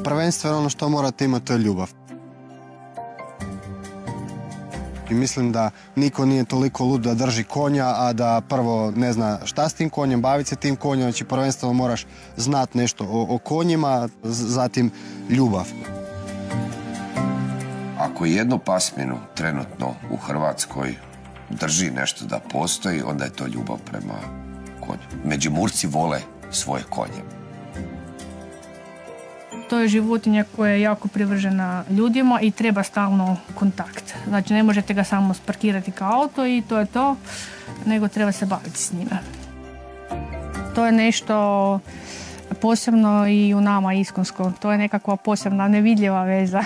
Prvenstveno ono što morate imati, to je ljubav. I mislim da niko nije toliko lud da drži konja, a da prvo ne zna šta s tim konjem, baviti se tim konjem. Znači prvenstveno moraš znati nešto o konjima, zatim ljubav. Ako jednu pasminu trenutno u Hrvatskoj drži nešto da postoji, onda je to ljubav prema konju. Međimurci vole svoje konje. To je životinja koja je jako privržena ljudima i treba stalno kontakt. Znači ne možete ga samo sparkirati kao auto i to je to, nego treba se baviti s njime. To je nešto posebno i u nama iskonsko. To je nekakva posebna nevidljiva veza.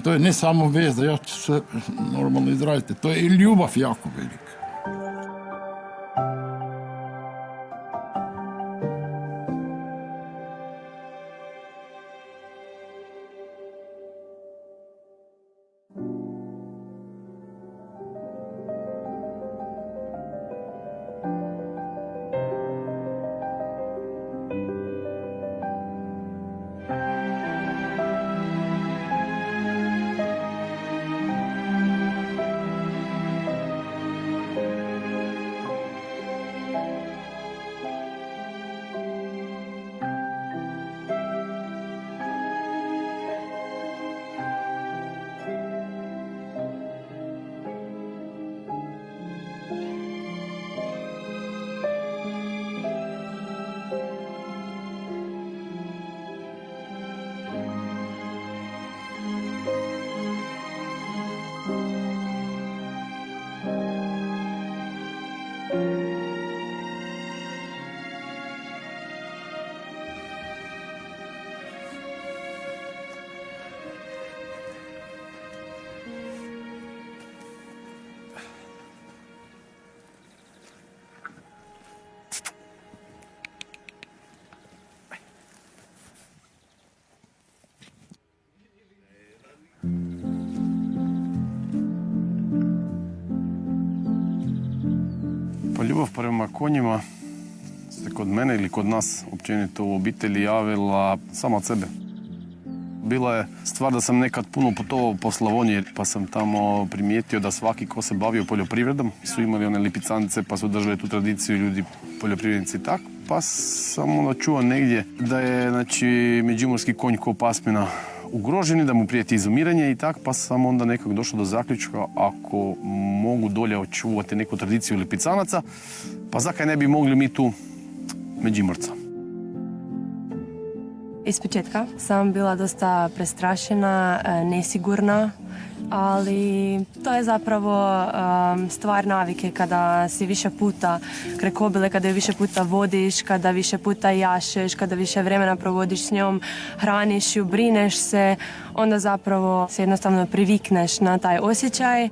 To je ne samo veza, ja ću se normalno izraziti, to je i ljubav jako velika. Pa ljubav prema konjima se kod mene ili kod nas općenito u obitelji javila sama od sebe. Bila je stvar da sam nekad puno putovao po Slavoniji, pa sam tamo primijetio da svaki ko se bavio poljoprivredom su imali one lipicance, pa su držali tu tradiciju ljudi, poljoprivrednici i tak. Pa sam onda čuo negdje da je, znači, međimurski konj ko pasmina ugroženi, da mu prijeti izumiranje i tak, pa sam onda nekako došao do zaključka, ako mogu dolje očuvati neku tradiciju lipicanaca, pa zakaj ne bi mogli mi tu Međimurca. Ispočetka sam bila dosta prestrašena, nesigurna, ali to je zapravo stvar navike kada si više puta kraj kobile, kada je više puta vodiš, kada više puta jašeš, kada više vremena provodiš s njom, hraniš ju, brineš se, onda zapravo se jednostavno privikneš na taj osjećaj.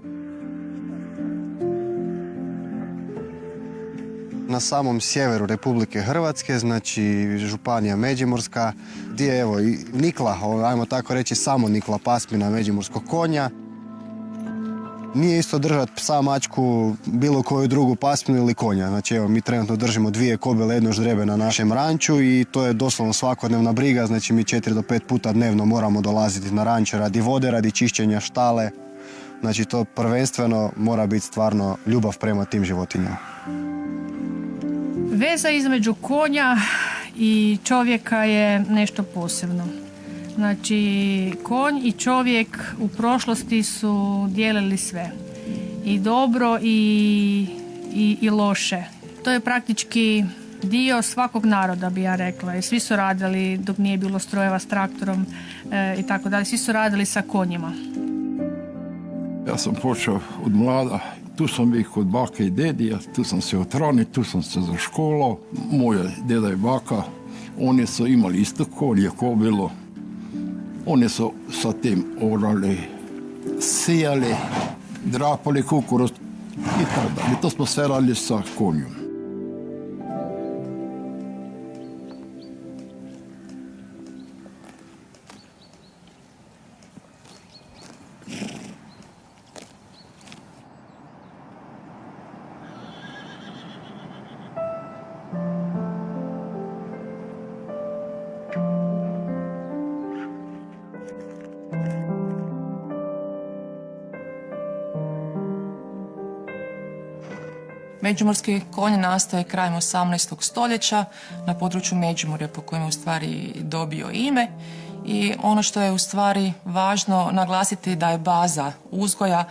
Na samom sjeveru Republike Hrvatske, znači županija Međimurska, gdje je evo i nikla, ajmo tako reći samo nikla pasmina međimurskog konja. Nije isto držati psa, mačku, bilo koju drugu pasminu ili konja. Znači evo, mi trenutno držimo 2 kobile, 1 ždrebe na našem ranču i to je doslovno svakodnevna briga. Znači mi 4 do 5 puta dnevno moramo dolaziti na ranče radi vode, radi čišćenja štale. Znači to prvenstveno mora biti stvarno ljubav prema tim životinjama. Veza između konja i čovjeka je nešto posebno. Znači, konj i čovjek u prošlosti su dijelili sve. I dobro i loše. To je praktički dio svakog naroda, bi ja rekla. I svi su radili, dok nije bilo strojeva s traktorom i tako dalje, svi su radili sa konjima. Ja sam počeo od mlada. Tu sam bio kod bake i dedija, tu sam se otrani, tu sam se zaškolao. Moje deda i baka, oni su imali isto kolje, kobilo. Oni su sa tim orali, sijali, drapali kukuruz i tako dalje. To smo sve radili sa konjom. Međimurski konj nastaje krajem 18. stoljeća na području Međimurja, po kojem je u stvari dobio ime. I ono što je u stvari važno naglasiti da je baza uzgoja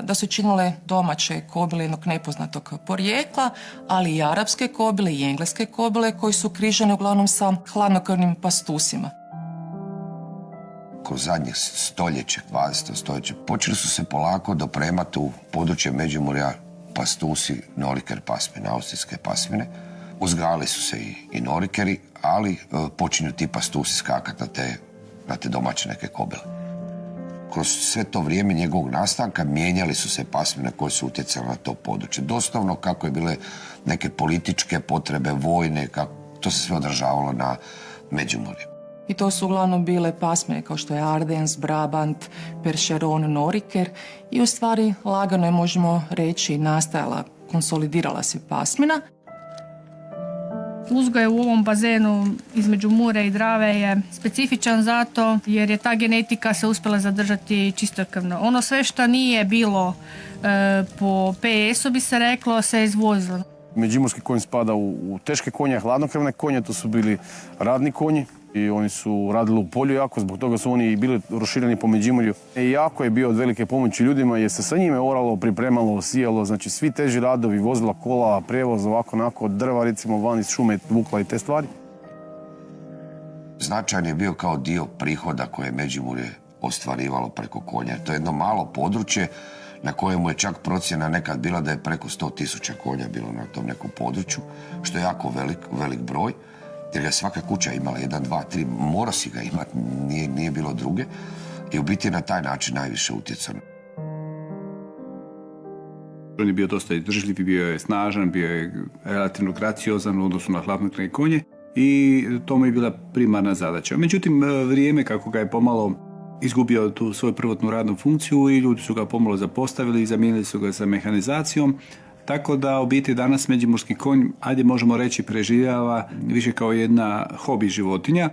da su činile domaće kobile jednog nepoznatog porijekla, ali i arapske kobile i engleske kobile koji su križane uglavnom sa hladnokrvnim pastusima. Kroz zadnjih stoljeće, 20. stoljeće, počeli su se polako dopremati u područje Međimurja pastusi noriker pasmine, austrijske pasmine. Uzgajali su se i norikeri, ali počinju ti pastusi skakati na te domaće neke kobile. Kroz sve to vrijeme njegovog nastanka mijenjali su se pasmine koje su utjecale na to područje. Doslovno kako je bile neke političke potrebe, vojne, to se sve odražavalo na Međimurje. I to su uglavnom bile pasmine kao što je Ardens, Brabant, Percheron, Noriker i u stvari lagano je, možemo reći, nastajala, konsolidirala se pasmina. Uzgoj u ovom bazenu između Mure i Drave je specifičan zato jer je ta genetika se uspjela zadržati čistokrvno. Ono sve što nije bilo po PS-u bi se reklo se izvozilo. Međimurski konj spada u teške konje, hladnokrvne konje, to su bili radni konji i oni su radili u polju jako, zbog toga su oni bili rašireni po Međimurju. I jako je bio od velike pomoći ljudima jer se sa njime oralo, pripremalo, sijalo, znači svi teži radovi, vozila, kola, prijevoz, ovako, onako, drva, recimo van iz šume, vukla i te stvari. Značajan je bio kao dio prihoda koje je Međimurje ostvarivalo preko konja. To je jedno malo područje na kojemu je čak procjena nekad bila da je preko 100.000 konja bilo na tom nekom području, što je jako velik broj, jer ga svaka kuća imala 1, 2, 3, mora si ga imati, nije bilo druge, i u biti na taj način najviše utjecano. On je bio dosta izdržljiv, bio je snažan, bio je relativno graciozan u odnosu na hladnokrvne konje i to mu je bila primarna zadaća. Međutim, vrijeme kako ga je pomalo izgubio tu svoju prvotnu radnu funkciju i ljudi su ga pomalo zapostavili i zamijenili su ga sa mehanizacijom, tako da u biti danas međimurski konj, ajde možemo reći, preživljava više kao jedna hobi životinja.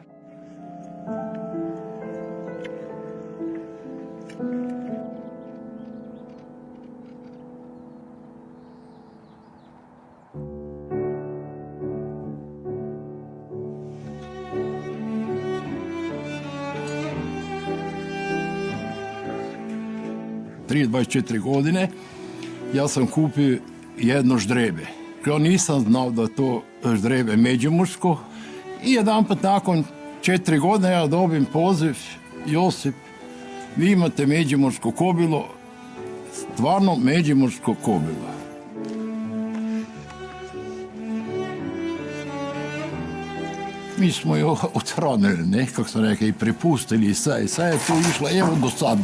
Prije 24 godine ja sam kupio jedno ždrebe. Ja nisam znao da to ždrebe međimursko i jedanput nakon 4 godine ja dobijem poziv: Josip, vi imate međimursko kobilo, stvarno međimursko kobilo. Mi smo je otranili, ne, kako sam rekao, i prepustili i sad je to išlo, evo do sad.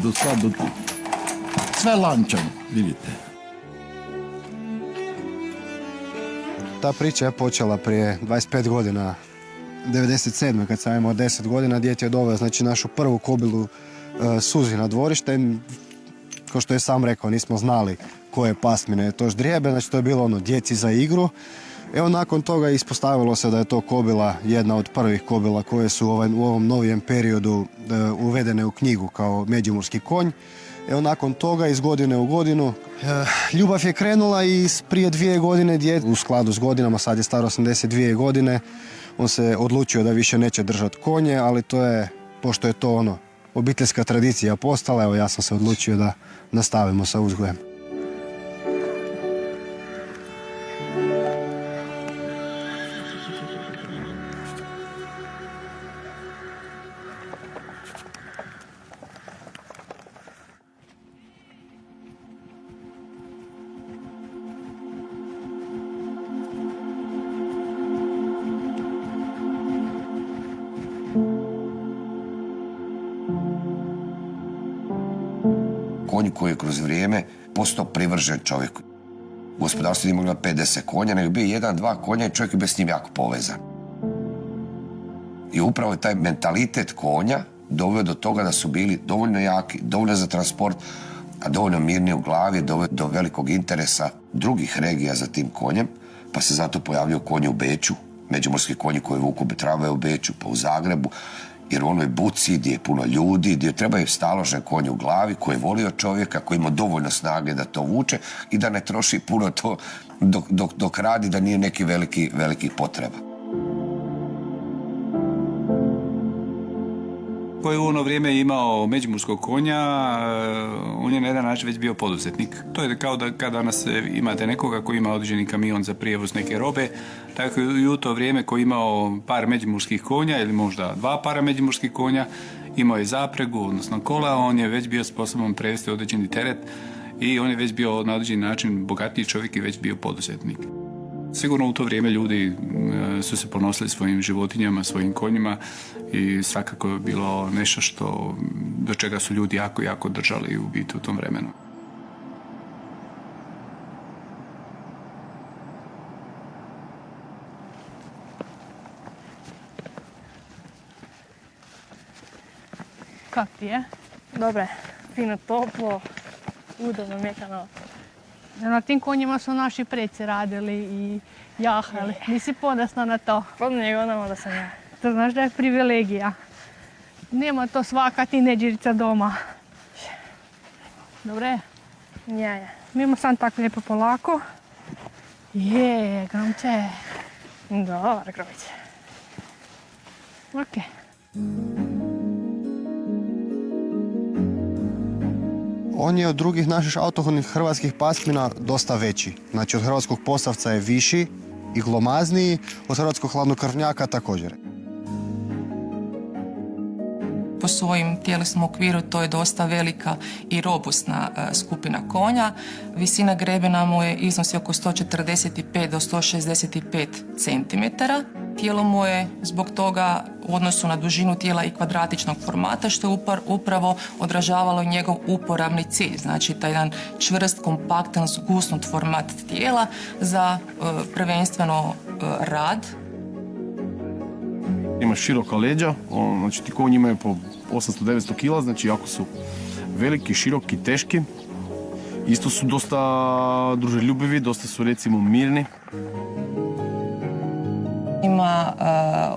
Sve lančano, vidite. Ta priča je počela prije 25 godina, 97. kad sam imao 10 godina, djed je doveo, znači, našu prvu kobilu Suzi na dvorište. Kao što je sam rekao, nismo znali koje pasmine je to ždrijebe, znači to je bilo djeci za igru. Evo, nakon toga ispostavilo se da je to kobila jedna od prvih kobila koje su u ovom novijem periodu uvedene u knjigu kao međimurski konj. Evo, nakon toga, iz godine u godinu, ljubav je krenula i prije 2 godine djed, u skladu s godinama, sad je star 82 godine, on se odlučio da više neće držati konje, ali to je, pošto je to obiteljska tradicija postala, evo, ja sam se odlučio da nastavimo sa uzgojem. Konj koji je kroz vrijeme postao privržen čovjeku. Gospodarstvo nije moglo 50 konja, nego bio 1, 2 konja i čovjek je bio s njim jako povezan. I upravo je taj mentalitet konja doveo do toga da su bili dovoljno jaki, dovoljno za transport, a dovoljno mirni u glavi, doveo do velikog interesa drugih regija za tim konjem, pa se zato pojavljaju konji u Beču, međimurski konji koji vuku tramvaje u Beču, pa u Zagrebu, jer u onoj buci gdje je puno ljudi, gdje trebaju staložen konj u glavi, koji je volio čovjeka, koji ima dovoljno snage da to vuče i da ne troši puno to dok radi, da nije neki veliki potreba. Koji u ono vrijeme imao međimurskog konja, on je na jedan način već bio poduzetnik. To je kao da kada danas imate nekoga koji ima određeni kamion za prijevoz neke robe, tako i u to vrijeme koji je imao par međimurskih konja ili možda 2 para međimurskih konja, imao je zapregu, odnosno kola, on je već bio sposoban prevesti određeni teret i on je već bio na određeni način bogatiji čovjek i već bio poduzetnik. Sigurno u to vrijeme ljudi su se ponosili svojim životinjama, svojim konjima i svakako je bilo nešto do čega su ljudi jako držali u biti u tom vremenu. Kak ti je? Dobre, fino toplo, udobno, mekano. Na tim konjima su naši preci radili i jahali. Nisi ponosna na to? Pod njega onamo da sam ja. To znaš da je privilegija. Nema to svaka tineđerica doma. Dobre? Ja. Mi imamo sam tako lijepo polako. Gromče. Dobar, Grović. Ok. On je od drugih naših autohtonih hrvatskih pasmina dosta veći. Znači od hrvatskog posavca je viši i glomazniji, od hrvatskog hladnokrvnjaka također. Po svojim tjelesnom okviru to je dosta velika i robustna skupina konja. Visina grebena mu je iznosi oko 145 do 165 cm. Tijelo mu je zbog toga u odnosu na dužinu tijela i kvadratičnog formata, što je upravo odražavalo njegov uporabni cilj. Znači, taj jedan čvrst, kompaktan, zgusnut format tijela za prvenstveno rad. Ima široka leđa, znači ti konji imaju po 800-900 kila, znači jako su veliki, široki, teški. Isto su dosta druželjubivi, dosta su recimo mirni. Ima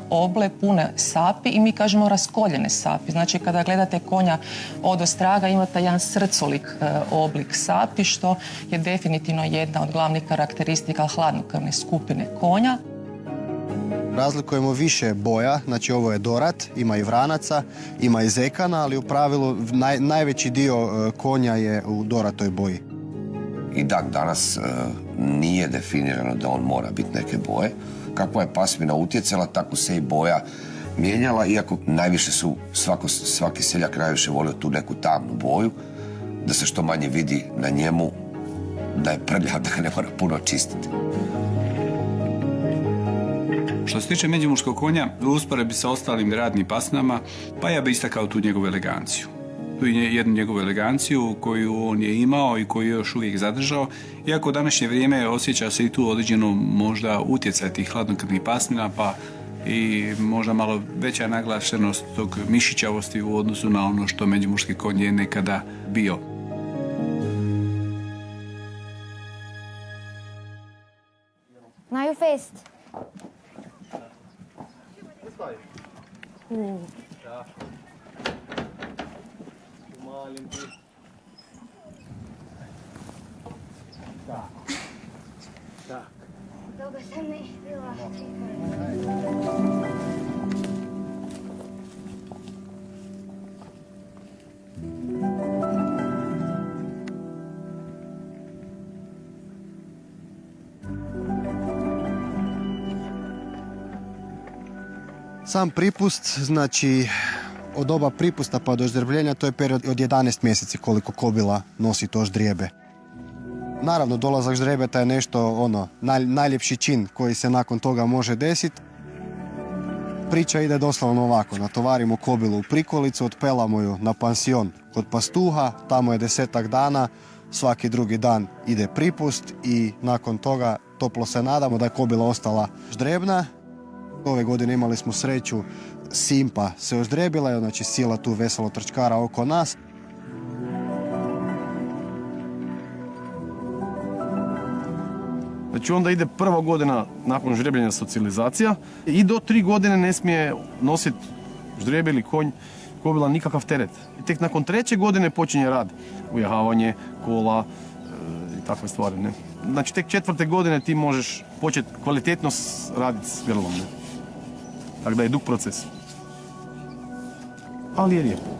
oble pune sapi i mi kažemo raskoljene sapi. Znači kada gledate konja odostraga imate jedan srcolik oblik sapi, što je definitivno jedna od glavnih karakteristika hladnokrvne skupine konja. Razlikujemo više boja, znači ovo je dorat, ima i vranaca, ima i zekana, ali u pravilu najveći dio konja je u doratoj boji. I danas nije definirano da on mora biti neke boje. Kakva je pasmina utjecala, tako se i boja mijenjala, iako najviše su, svaki seljak najviše volio tu neku tamnu boju, da se što manje vidi na njemu da je prljav, da ga ne mora puno čistiti. Što se tiče međimurskog konja, u usporedbi sa ostalim radnim pasminama, pa ja bi istakao tu njegovu eleganciju. Tu je jednu njegovu eleganciju koju on je imao i koju je još uvijek zadržao, iako u današnje vrijeme osjeća se i tu određeno možda utjecaj tih hladnokrvnih pasmina, pa i možda malo veća naglašenost tog mišićavosti u odnosu na ono što međimurski konj je nekada bio. Znaju fest. Dobro sam ne bila. Sam pripust, znači od doba pripusta pa do ždrebljenja, to je period od 11 mjeseci koliko kobila nosi to ždrijebe. Naravno, dolazak ždrebeta je nešto najljepši čin koji se nakon toga može desiti. Priča ide doslovno ovako. Natovarimo kobilu u prikolicu, otpelamo ju na pansion kod pastuha, tamo je 10 dana, svaki drugi dan ide pripust i nakon toga toplo se nadamo da je kobila ostala ždrebna. Ove godine imali smo sreću, Simpa se oždrebila, znači sila tu veselo trčkara oko nas. Znači onda ide prva godina nakon ždrijebanja socijalizacija i do 3 godine ne smije nositi ždrijeb ili konj kobila nikakav teret. I tek nakon 3. godine počinje rad, ujahavanje, kola i takve stvari. Ne? Znači tek 4. godine ti možeš početi kvalitetno raditi s grlom. Ne? Tako da je dug proces. Ali je lijepo.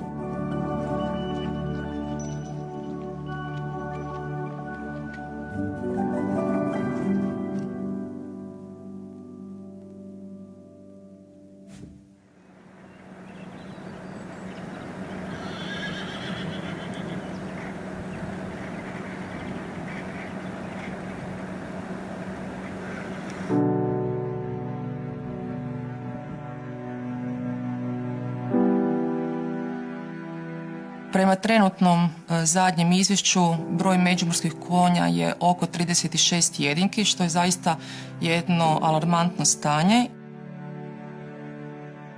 Prema trenutnom zadnjem izvješću broj međimurskih konja je oko 36 jedinki, što je zaista jedno alarmantno stanje.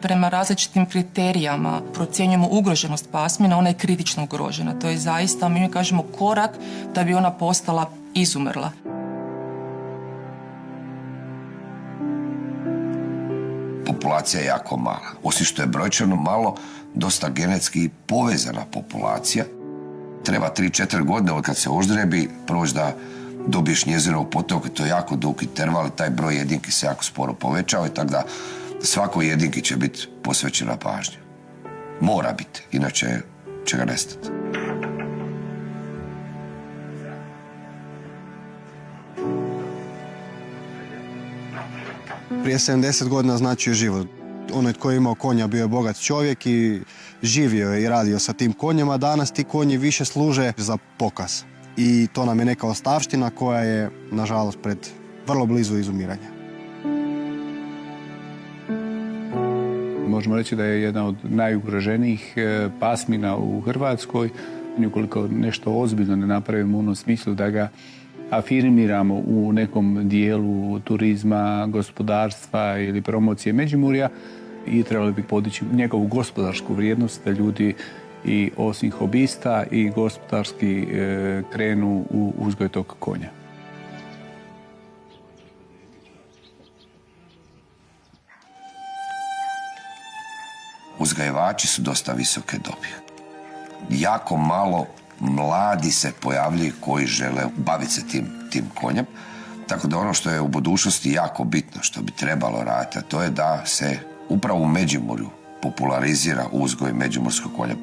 Prema različitim kriterijama procjenjujemo ugroženost pasmina, ona je kritično ugrožena. To je zaista, mi kažemo, korak da bi ona postala izumrla. Populacija je jako mala. Osim što je brojčano malo, dosta genetski povezana populacija. Treba 3-4 godine od kad se oždrebi proći da dobiješ njezinog potomka. To je jako dug interval i taj broj jedinki se jako sporo povećava i tako da svakoj jedinki će biti posvećena pažnja. Mora biti, inače će ga nestati. Prije 70 godina značio život. Onaj tko je imao konja bio je bogat čovjek i živio je i radio sa tim konjima. Danas ti konji više služe za pokaz. I to nam je neka ostavština koja je, nažalost, pred vrlo blizu izumiranja. Možemo reći da je jedna od najugroženijih pasmina u Hrvatskoj. Ukoliko nešto ozbiljno ne napravimo u onom smislu da ga afirmiramo u nekom dijelu turizma, gospodarstva ili promocije Međimurja i trebali bi podići njegovu gospodarsku vrijednost da ljudi i osim hobista i gospodarski krenu u uzgoj tog konja. Uzgajivači su dosta visoke dobi. Jako malo mladi se pojavljaju koji žele baviti se tim konjem. Tako da ono što je u budućnosti jako bitno, što bi trebalo raditi, a to je da se upravo u Međimurju popularizira uzgoj međimurskog konja.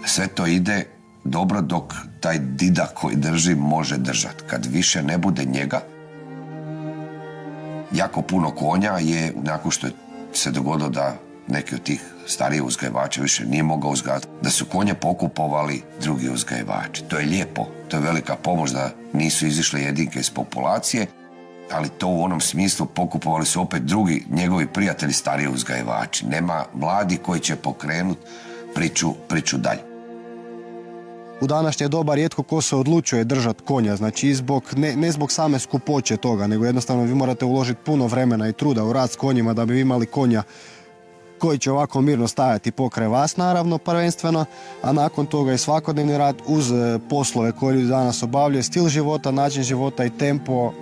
Sve to ide dobro dok taj dida koji drži može držati. Kad više ne bude njega, jako puno konja je, nakon što je se dogodilo da neki od tih starijih uzgajivača više nije mogao uzgajati, da su konje pokupovali drugi uzgajivači. To je lijepo, to je velika pomoć da nisu izišle jedinke iz populacije, ali to u onom smislu pokupovali su opet drugi njegovi prijatelji stariji uzgajivači. Nema mladi koji će pokrenuti priču dalje. U današnje doba rijetko ko se odlučuje držati konja, znači ne zbog same skupoće toga, nego jednostavno vi morate uložiti puno vremena i truda u rad s konjima da bi vi imali konja koji će ovako mirno stajati pokraj vas, naravno, prvenstveno, a nakon toga i svakodnevni rad uz poslove koje ljudi danas obavljaju, stil života, način života i tempo,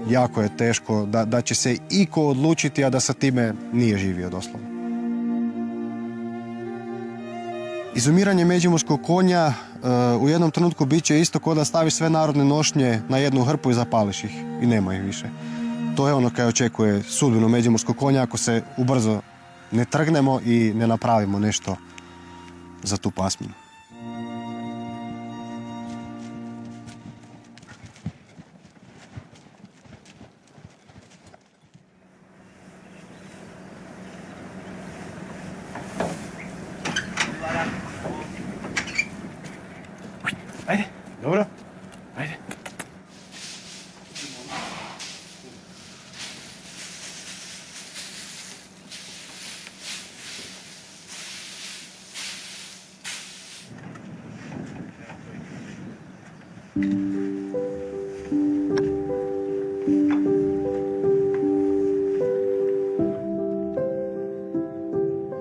jako je teško da će se iko odlučiti, a da sa time nije živio doslovno. Izumiranje međimurskog konja u jednom trenutku bit će isto kao da staviš sve narodne nošnje na jednu hrpu i zapališ ih i nema ih više. To je ono kaj očekuje sudbinu međimurskog konja ako se ubrzo ne trgnemo i ne napravimo nešto za tu pasminu. Ajde, dobro. Ajde.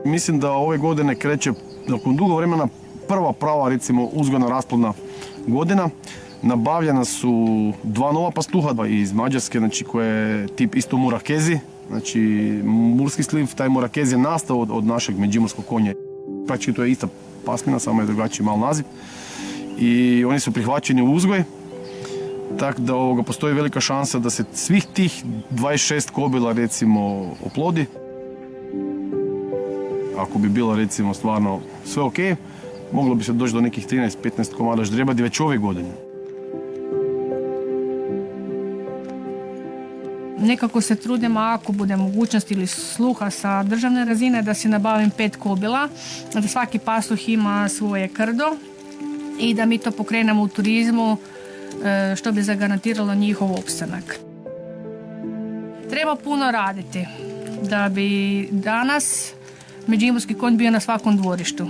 Mislim da ove godine kreće nakon dugo vremena prva prava, recimo, uzgojno rasplodna godina. Nabavljena su 2 nova pastuha iz Mađarske, znači koje je tip isto murakezi. Znači, murski sliv, taj murakez je nastao od našeg međimurskog konja. Praktički to je ista pasmina, samo je drugačiji mal naziv. I oni su prihvaćeni u uzgoj, tako da postoji velika šansa da se svih tih 26 kobila recimo oplodi. Ako bi bilo recimo stvarno sve ok, moglo bi se doći do nekih 13-15 komada ždrijebadi već ove godine. Nekako se trudim, ako bude mogućnost ili sluha sa državne razine, da si nabavim 5 kobila, da svaki pastuh ima svoje krdo i da mi to pokrenemo u turizmu, što bi zagarantiralo njihov opstanak. Treba puno raditi da bi danas međimurski konj bio na svakom dvorištu.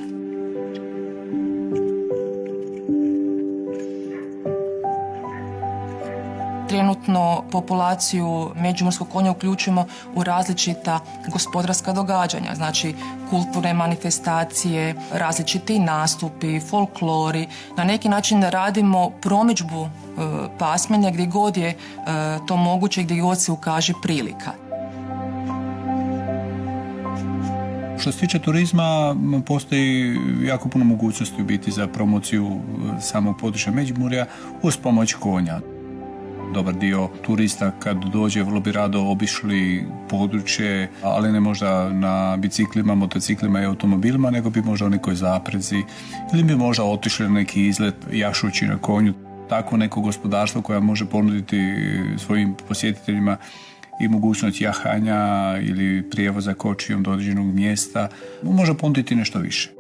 Trenutno populaciju međimurskog konja uključujemo u različita gospodarska događanja, znači kulturne manifestacije, različiti nastupi, folklori. Na neki način radimo promidžbu pasmine gdje god je to moguće, gdje god se ukaže prilika. Što se tiče turizma, postoji jako puno mogućnosti u biti za promociju samog područja Međimurja uz pomoć konja. Dobar dio turista kad dođe vrlo bi rado obišli područje, ali ne možda na biciklima, motociklima i automobilima, nego bi možda u nekoj zaprezi ili bi možda otišli na neki izlet jašući na konju. Takvo neko gospodarstvo koje može ponuditi svojim posjetiteljima i mogućnost jahanja ili prijevoza kočijom do određenog mjesta, može ponuditi nešto više.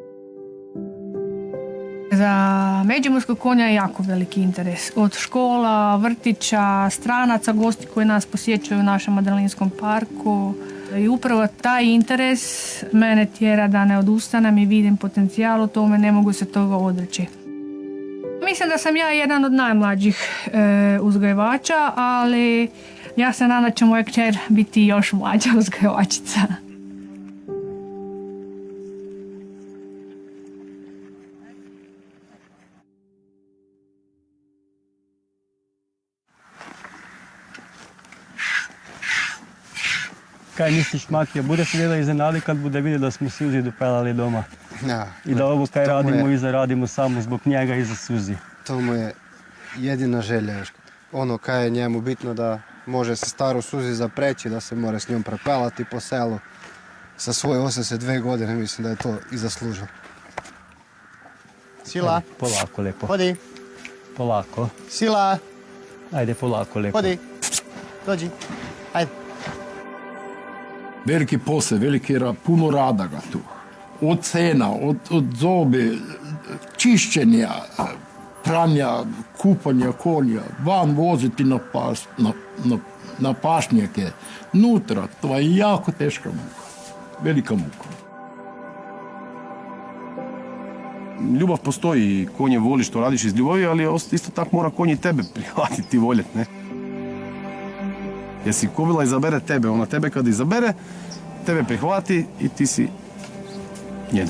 Za međimurskog konja je jako veliki interes. Od škola, vrtića, stranaca, gosti koji nas posjećuju u našem Adrenalinskom parku. I upravo taj interes mene tjera da ne odustanem i vidim potencijal u tome, ne mogu se toga odreći. Mislim da sam ja jedan od najmlađih uzgajivača, ali ja se nadam da će moja kćer biti još mlađa uzgajivačica. Kaj misliš, Matija, bude se djeda iznenadi kad bude vidio da smo Suzi dopeljali doma? Ja, I da ovo kaj radimo je, i zaradimo samo zbog njega i za Suzi. To mu je jedina želja. Ono kaj je njemu bitno da može se staru Suzi zapreći, da se mora s njom prepelati po selu. Sa svoje 82 godine mislim da je to i zaslužio. Sila. Ajde, polako, lepo. Hodi. Polako. Sila. Ajde, polako, lepo. Hodi. Dođi. Ajde. Veliki posao, puno rada ga tu. Od cena, od zobe, čišćenja, pranja, kupanja konja, van voziti na pašnjake, nutra, to je jako teška muka, velika muka. Ljubav postoji, konje voli što radiš iz ljubavi, ali isto tako mora konje tebe prihvatiti i voljeti, ne? Jer si kobila izabere tebe, ona tebe kad izabere, tebe prihvati i ti si njen.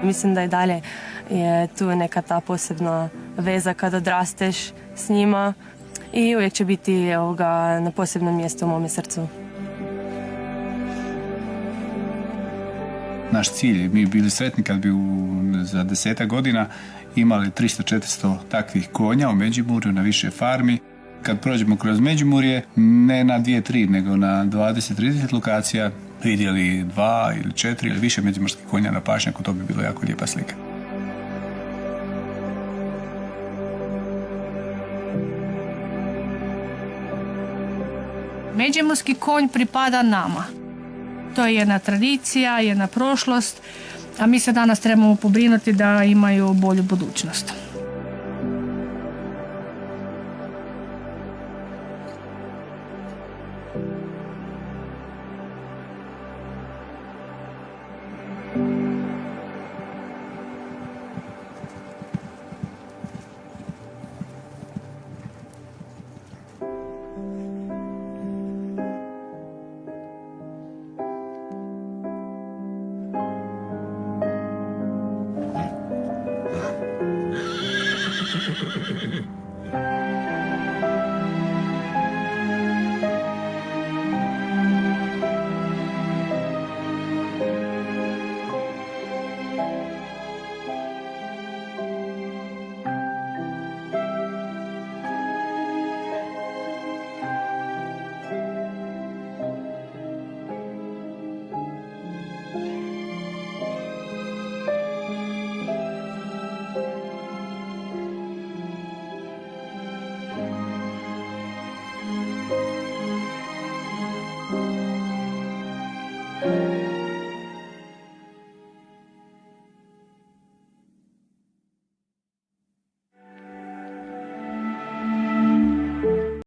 Mislim da i dalje je tu neka ta posebna veza kad odrasteš s njima i uvijek će biti na posebnom mjestu u mome srcu. Naš cilj, mi bili sretni kad bi za 10 godina imali 300-400 takvih konja u Međimurju na više farmi. Kad prođemo kroz Međimurje, ne na 2-3, nego na 20-30 lokacija, vidjeli 2 ili 4 ili više međimurskih konja na pašnjaku, to bi bilo jako lijepa slika. Međimurski konj pripada nama. To je jedna tradicija, jedna prošlost, a mi se danas trebamo pobrinuti da imaju bolju budućnost.